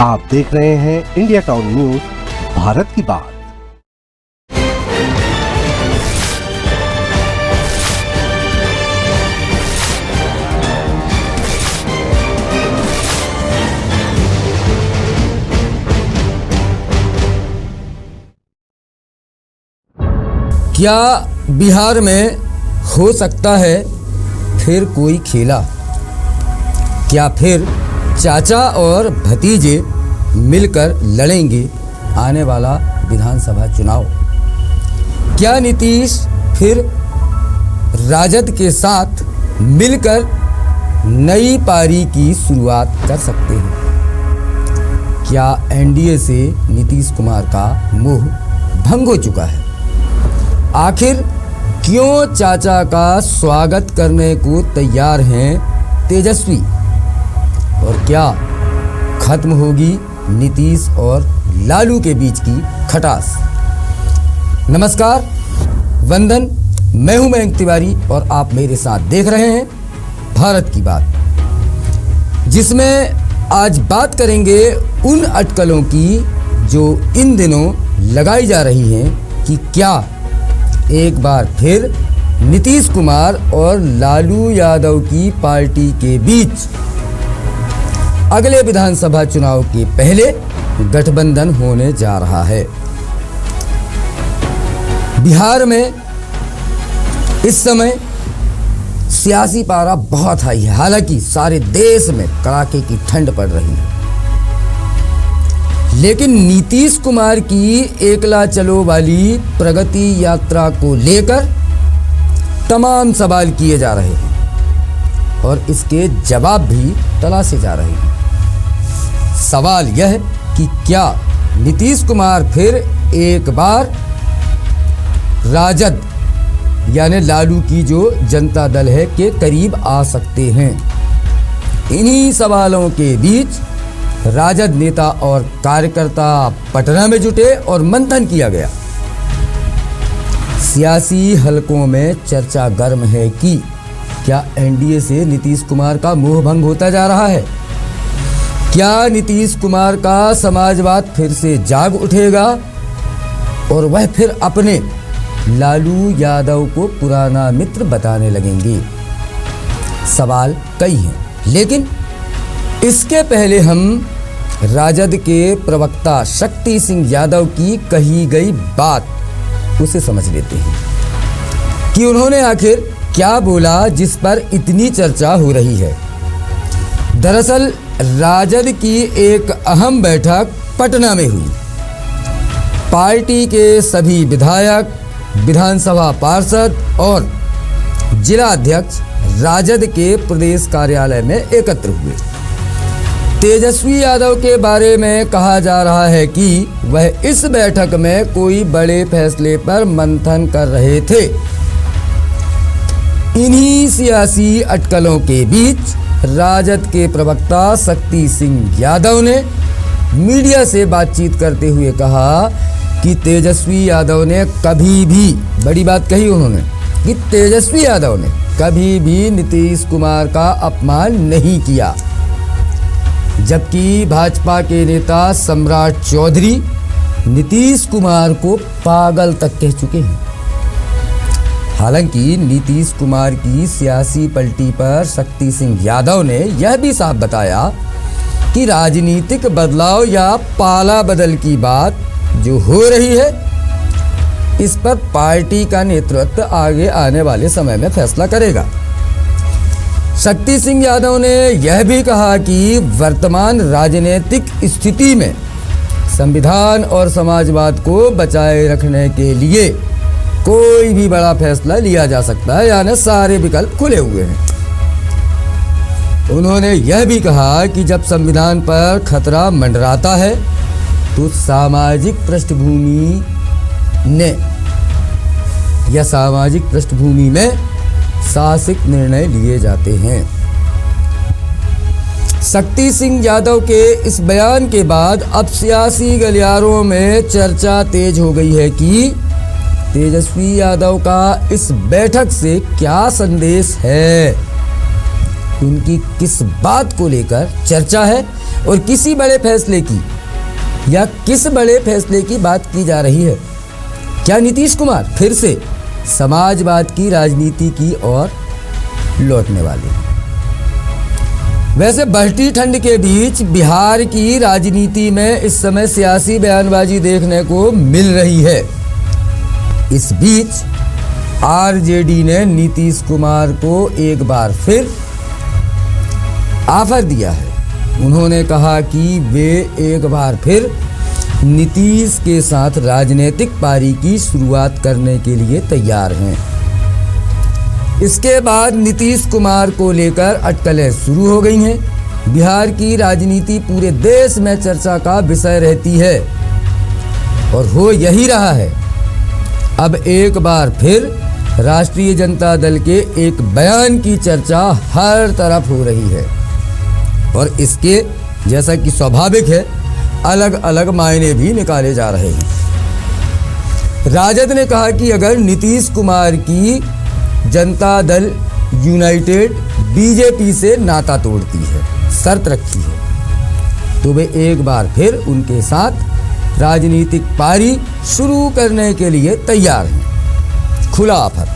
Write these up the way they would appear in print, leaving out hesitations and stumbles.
आप देख रहे हैं इंडिया टाउन न्यूज, भारत की बात। क्या बिहार में हो सकता है फिर कोई खेला? क्या फिर चाचा और भतीजे मिलकर लड़ेंगे आने वाला विधानसभा चुनाव? क्या नीतीश फिर राजद के साथ मिलकर नई पारी की शुरुआत कर सकते हैं? क्या एनडीए से नीतीश कुमार का मोह भंग हो चुका है? आखिर क्यों चाचा का स्वागत करने को तैयार हैं तेजस्वी? और क्या खत्म होगी नीतीश और लालू के बीच की खटास? नमस्कार, वंदन। मैं हूं मयंक तिवारी और आप मेरे साथ देख रहे हैं भारत की बात, जिसमें आज बात करेंगे उन अटकलों की जो इन दिनों लगाई जा रही हैं कि क्या एक बार फिर नीतीश कुमार और लालू यादव की पार्टी के बीच अगले विधानसभा चुनाव के पहले गठबंधन होने जा रहा है। बिहार में इस समय सियासी पारा बहुत हाई है। हालांकि सारे देश में कड़ाके की ठंड पड़ रही है, लेकिन नीतीश कुमार की एकला चलो वाली प्रगति यात्रा को लेकर तमाम सवाल किए जा रहे हैं और इसके जवाब भी तलाशे जा रहे हैं। सवाल यह है कि क्या नीतीश कुमार फिर एक बार राजद यानी लालू की जो जनता दल है के करीब आ सकते हैं? इन्हीं सवालों के बीच राजद नेता और कार्यकर्ता पटना में जुटे और मंथन किया गया। सियासी हलकों में चर्चा गर्म है कि क्या एनडीए से नीतीश कुमार का मोह भंग होता जा रहा है? क्या नीतीश कुमार का समाजवाद फिर से जाग उठेगा और वह फिर अपने लालू यादव को पुराना मित्र बताने लगेंगे? सवाल कई हैं, लेकिन इसके पहले हम राजद के प्रवक्ता शक्ति सिंह यादव की कही गई बात उसे समझ लेते हैं कि उन्होंने आखिर क्या बोला जिस पर इतनी चर्चा हो रही है। दरअसल राजद की एक अहम बैठक पटना में हुई। पार्टी के सभी विधायक, विधानसभा पार्षद और जिला अध्यक्ष राजद के प्रदेश कार्यालय में एकत्र हुए। तेजस्वी यादव के बारे में कहा जा रहा है कि वह इस बैठक में कोई बड़े फैसले पर मंथन कर रहे थे। इन्हीं सियासी अटकलों के बीच राजद के प्रवक्ता शक्ति सिंह यादव ने मीडिया से बातचीत करते हुए कहा कि तेजस्वी यादव ने कभी भी, बड़ी बात कही उन्होंने, कि तेजस्वी यादव ने कभी भी नीतीश कुमार का अपमान नहीं किया, जबकि भाजपा के नेता सम्राट चौधरी नीतीश कुमार को पागल तक कह चुके हैं। हालांकि नीतीश कुमार की सियासी पलटी पर शक्ति सिंह यादव ने यह भी साफ बताया कि राजनीतिक बदलाव या पाला बदल की बात जो हो रही है, इस पर पार्टी का नेतृत्व आगे आने वाले समय में फैसला करेगा। शक्ति सिंह यादव ने यह भी कहा कि वर्तमान राजनीतिक स्थिति में संविधान और समाजवाद को बचाए रखने के लिए कोई भी बड़ा फैसला लिया जा सकता है, यानी सारे विकल्प खुले हुए हैं। उन्होंने यह भी कहा कि जब संविधान पर खतरा मंडराता है तो सामाजिक पृष्ठभूमि में साहसिक निर्णय लिए जाते हैं। शक्ति सिंह यादव के इस बयान के बाद अब सियासी गलियारों में चर्चा तेज हो गई है कि तेजस्वी यादव का इस बैठक से क्या संदेश है। उनकी किस बात को लेकर चर्चा है और किसी बड़े फैसले की या किस बड़े फैसले की बात की जा रही है। क्या नीतीश कुमार फिर से समाजवाद की राजनीति की ओर लौटने वाले हैं? वैसे बढ़ती ठंड के बीच बिहार की राजनीति में इस समय सियासी बयानबाजी देखने को मिल रही है। इस बीच आरजेडी ने नीतीश कुमार को एक बार फिर ऑफर दिया है। उन्होंने कहा कि वे एक बार फिर नीतीश के साथ राजनीतिक पारी की शुरुआत करने के लिए तैयार हैं। इसके बाद नीतीश कुमार को लेकर अटकलें शुरू हो गई हैं। बिहार की राजनीति पूरे देश में चर्चा का विषय रहती है और हो यही रहा है। अब एक बार फिर राष्ट्रीय जनता दल के एक बयान की चर्चा हर तरफ हो रही है और इसके जैसा कि स्वाभाविक है अलग अलग मायने भी निकाले जा रहे हैं। राजद ने कहा कि अगर नीतीश कुमार की जनता दल यूनाइटेड बीजेपी से नाता तोड़ती है, शर्त रखी है, तो वे एक बार फिर उनके साथ राजनीतिक पारी शुरू करने के लिए तैयार हैं। खुला ऑफर।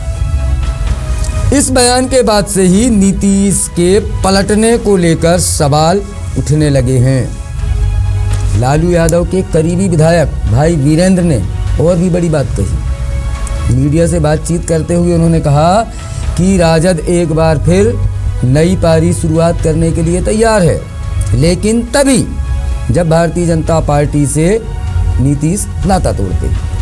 इस बयान के बाद से ही नीतीश के पलटने को लेकर सवाल उठने लगे हैं। लालू यादव के करीबी विधायक भाई वीरेंद्र ने और भी बड़ी बात कही। मीडिया से बातचीत करते हुए उन्होंने कहा कि राजद एक बार फिर नई पारी शुरुआत करने के लिए तैयार है, लेकिन तभी जब भारतीय जनता पार्टी से नीतीश नाता तोड़ते।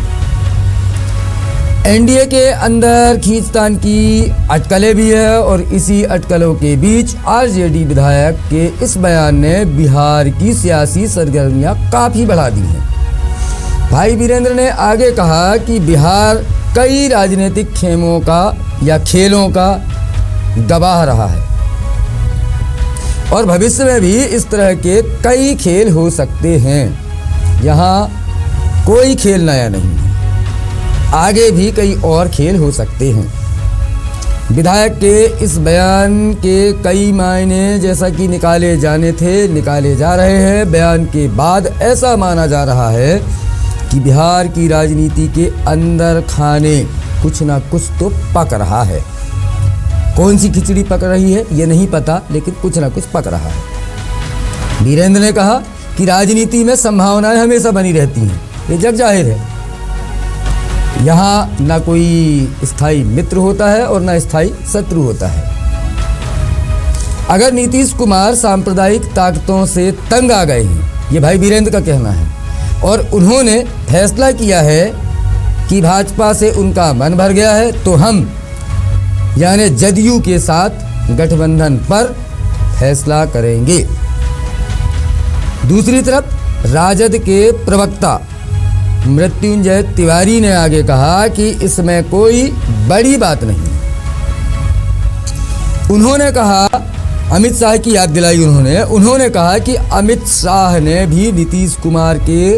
एनडीए के अंदर खींचतान की अटकलें भी है और इसी अटकलों के बीच आरजेडी विधायक के इस बयान ने बिहार की सियासी सरगर्मियां काफ़ी बढ़ा दी हैं। भाई वीरेंद्र ने आगे कहा कि बिहार कई राजनीतिक खेमों का या खेलों का गवाह रहा है और भविष्य में भी इस तरह के कई खेल हो सकते हैं। यहाँ कोई खेल नया नहीं है, आगे भी कई और खेल हो सकते हैं। विधायक के इस बयान के कई मायने जैसा कि निकाले जा रहे हैं। बयान के बाद ऐसा माना जा रहा है कि बिहार की राजनीति के अंदर खाने कुछ ना कुछ तो पक रहा है। कौन सी खिचड़ी पक रही है ये नहीं पता, लेकिन कुछ ना कुछ पक रहा है। वीरेंद्र ने कहा कि राजनीति में संभावनाएं हमेशा बनी रहती हैं, ये जग जाहिर है। यहाँ ना कोई स्थायी मित्र होता है और ना स्थायी शत्रु होता है। अगर नीतीश कुमार सांप्रदायिक ताकतों से तंग आ गए हैं, ये भाई वीरेंद्र का कहना है, और उन्होंने फैसला किया है कि भाजपा से उनका मन भर गया है, तो हम यानी जदयू के साथ गठबंधन पर फैसला करेंगे। दूसरी तरफ राजद के प्रवक्ता मृत्युंजय तिवारी ने आगे कहा कि इसमें कोई बड़ी बात नहीं। उन्होंने कहा, अमित शाह की याद दिलाई उन्होंने कहा कि अमित शाह ने भी नीतीश कुमार के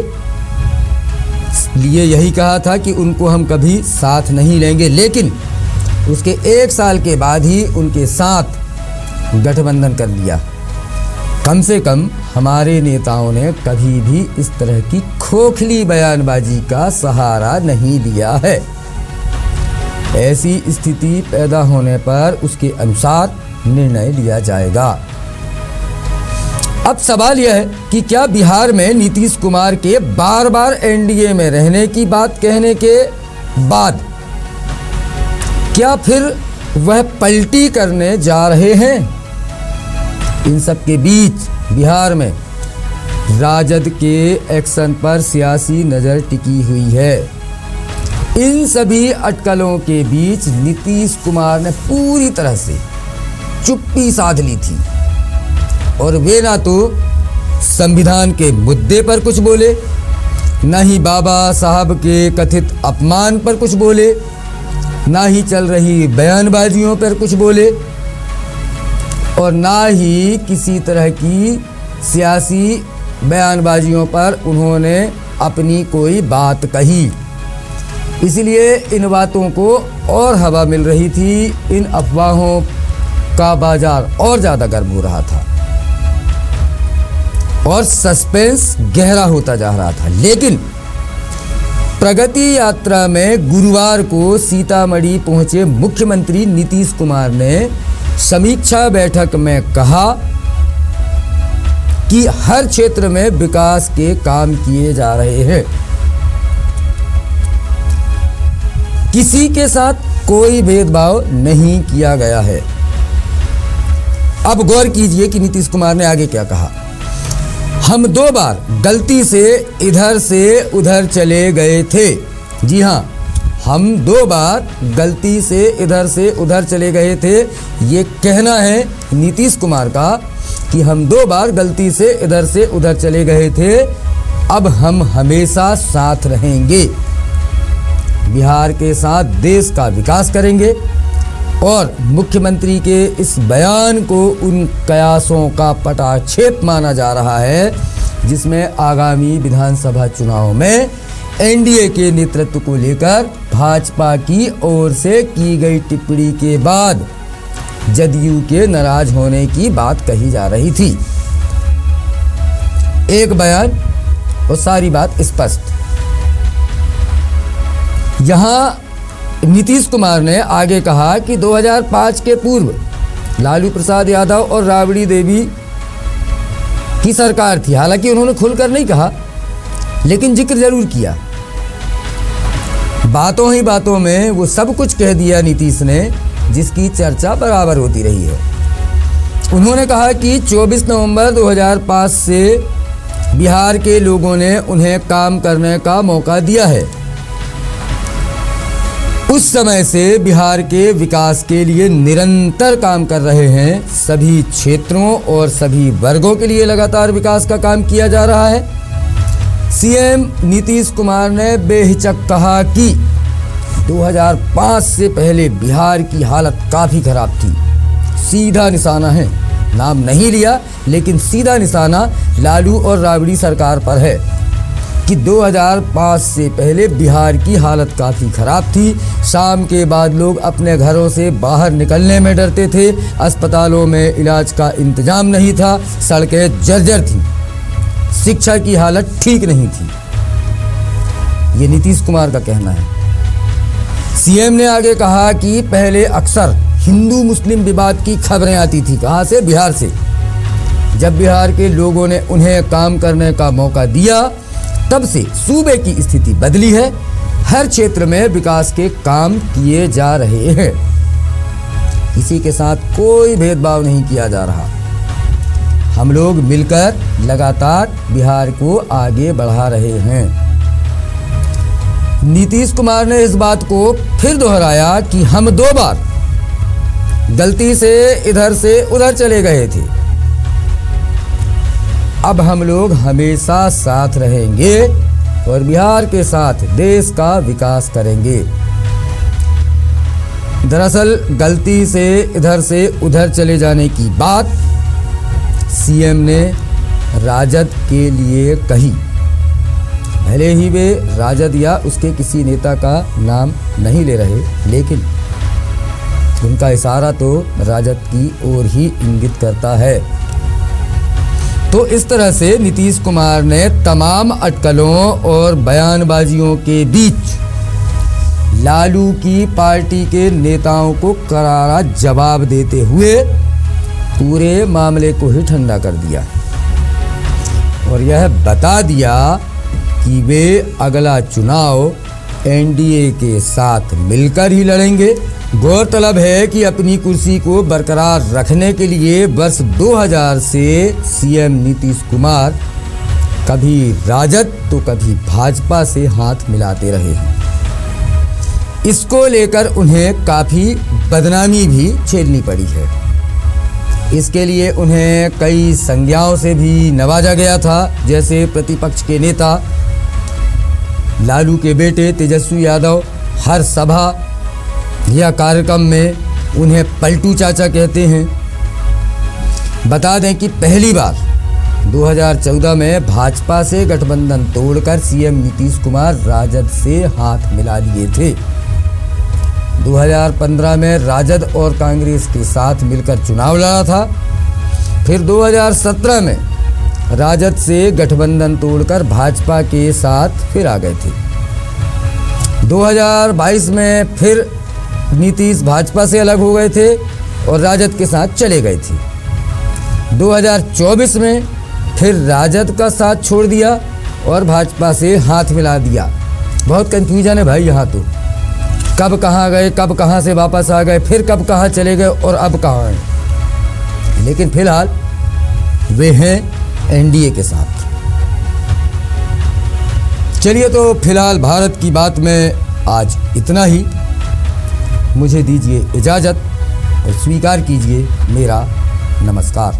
लिए यही कहा था कि उनको हम कभी साथ नहीं लेंगे, लेकिन उसके 1 साल के बाद ही उनके साथ गठबंधन कर लिया। कम से कम हमारे नेताओं ने कभी भी इस तरह की खोखली बयानबाजी का सहारा नहीं लिया है। ऐसी स्थिति पैदा होने पर उसके अनुसार निर्णय लिया जाएगा। अब सवाल यह है कि क्या बिहार में नीतीश कुमार के बार बार एनडीए में रहने की बात कहने के बाद क्या फिर वह पलटी करने जा रहे हैं? इन सब के बीच बिहार में राजद के एक्शन पर सियासी नज़र टिकी हुई है। इन सभी अटकलों के बीच नीतीश कुमार ने पूरी तरह से चुप्पी साध ली थी और वे ना तो संविधान के मुद्दे पर कुछ बोले, ना ही बाबा साहब के कथित अपमान पर कुछ बोले, ना ही चल रही बयानबाजियों पर कुछ बोले और ना ही किसी तरह की सियासी बयानबाजियों पर उन्होंने अपनी कोई बात कही। इसलिए इन बातों को और हवा मिल रही थी, इन अफवाहों का बाजार और ज़्यादा गर्म हो रहा था और सस्पेंस गहरा होता जा रहा था। लेकिन प्रगति यात्रा में गुरुवार को सीतामढ़ी पहुंचे मुख्यमंत्री नीतीश कुमार ने समीक्षा बैठक में कहा कि हर क्षेत्र में विकास के काम किए जा रहे हैं, किसी के साथ कोई भेदभाव नहीं किया गया है। अब गौर कीजिए कि नीतीश कुमार ने आगे क्या कहा। हम 2 बार गलती से इधर से उधर चले गए थे। जी हाँ, हम 2 बार गलती से इधर से उधर चले गए थे। ये कहना है नीतीश कुमार का कि हम 2 बार गलती से उधर चले गए थे, अब हम हमेशा साथ रहेंगे, बिहार के साथ देश का विकास करेंगे। और मुख्यमंत्री के इस बयान को उन कयासों का पटाक्षेप माना जा रहा है जिसमें आगामी विधानसभा चुनाव में एनडीए के नेतृत्व को लेकर भाजपा की ओर से की गई टिप्पणी के बाद जदयू के नाराज होने की बात कही जा रही थी। एक बयान और सारी बात स्पष्ट। यहां नीतीश कुमार ने आगे कहा कि 2005 के पूर्व लालू प्रसाद यादव और राबड़ी देवी की सरकार थी। हालांकि उन्होंने खुलकर नहीं कहा, लेकिन जिक्र जरूर किया। बातों ही बातों में वो सब कुछ कह दिया नीतीश ने जिसकी चर्चा बराबर होती रही है। उन्होंने कहा कि 24 नवंबर 2005 से बिहार के लोगों ने उन्हें काम करने का मौका दिया है। उस समय से बिहार के विकास के लिए निरंतर काम कर रहे हैं। सभी क्षेत्रों और सभी वर्गों के लिए लगातार विकास का काम किया जा रहा है। सीएम नीतीश कुमार ने बेहिचक कहा कि 2005 से पहले बिहार की हालत काफ़ी खराब थी। सीधा निशाना है, नाम नहीं लिया, लेकिन सीधा निशाना लालू और राबड़ी सरकार पर है कि 2005 से पहले बिहार की हालत काफ़ी ख़राब थी। शाम के बाद लोग अपने घरों से बाहर निकलने में डरते थे, अस्पतालों में इलाज का इंतजाम नहीं था, सड़कें जर्जर थीं, शिक्षा की हालत ठीक नहीं थी। ये नीतीश कुमार का कहना है। सीएम ने आगे कहा कि पहले अक्सर हिंदू मुस्लिम विवाद की खबरें आती थी। कहाँ से? बिहार से। जब बिहार के लोगों ने उन्हें काम करने का मौका दिया, तब से सूबे की स्थिति बदली है। हर क्षेत्र में विकास के काम किए जा रहे हैं, किसी के साथ कोई भेदभाव नहीं किया जा रहा। हम लोग मिलकर लगातार बिहार को आगे बढ़ा रहे हैं। नीतीश कुमार ने इस बात को फिर दोहराया कि हम 2 बार गलती से उधर चले गए थे, अब हम लोग हमेशा साथ रहेंगे और बिहार के साथ देश का विकास करेंगे। दरअसल गलती से उधर चले जाने की बात सीएम ने राजद के लिए कही। भले ही वे राजद या उसके किसी नेता का नाम नहीं ले रहे, लेकिन उनका इशारा तो राजद की ओर ही इंगित करता है। तो इस तरह से नीतीश कुमार ने तमाम अटकलों और बयानबाजियों के बीच लालू की पार्टी के नेताओं को करारा जवाब देते हुए पूरे मामले को ही ठंडा कर दिया और यह बता दिया कि वे अगला चुनाव एनडीए के साथ मिलकर ही लड़ेंगे। गौरतलब है कि अपनी कुर्सी को बरकरार रखने के लिए वर्ष 2000 से सीएम नीतीश कुमार कभी राजद तो कभी भाजपा से हाथ मिलाते रहे हैं। इसको लेकर उन्हें काफ़ी बदनामी भी झेलनी पड़ी है। इसके लिए उन्हें कई संज्ञाओं से भी नवाजा गया था, जैसे प्रतिपक्ष के नेता लालू के बेटे तेजस्वी यादव हर सभा या कार्यक्रम में उन्हें पलटू चाचा कहते हैं। बता दें कि पहली बार 2014 में भाजपा से गठबंधन तोड़कर सीएम नीतीश कुमार राजद से हाथ मिला लिए थे। 2015 में राजद और कांग्रेस के साथ मिलकर चुनाव लड़ा था। फिर 2017 में राजद से गठबंधन तोड़कर भाजपा के साथ फिर आ गए थे। 2022 में फिर नीतीश भाजपा से अलग हो गए थे और राजद के साथ चले गए थे। 2024 में फिर राजद का साथ छोड़ दिया और भाजपा से हाथ मिला दिया। बहुत कन्फ्यूजन है भाई यहाँ तो, कब कहाँ गए, कब कहाँ से वापस आ गए, फिर कब कहाँ चले गए और अब कहाँ हैं। लेकिन फिलहाल वे हैं एनडीए के साथ। चलिए तो फिलहाल भारत की बात में आज इतना ही। मुझे दीजिए इजाज़त और स्वीकार कीजिए मेरा नमस्कार।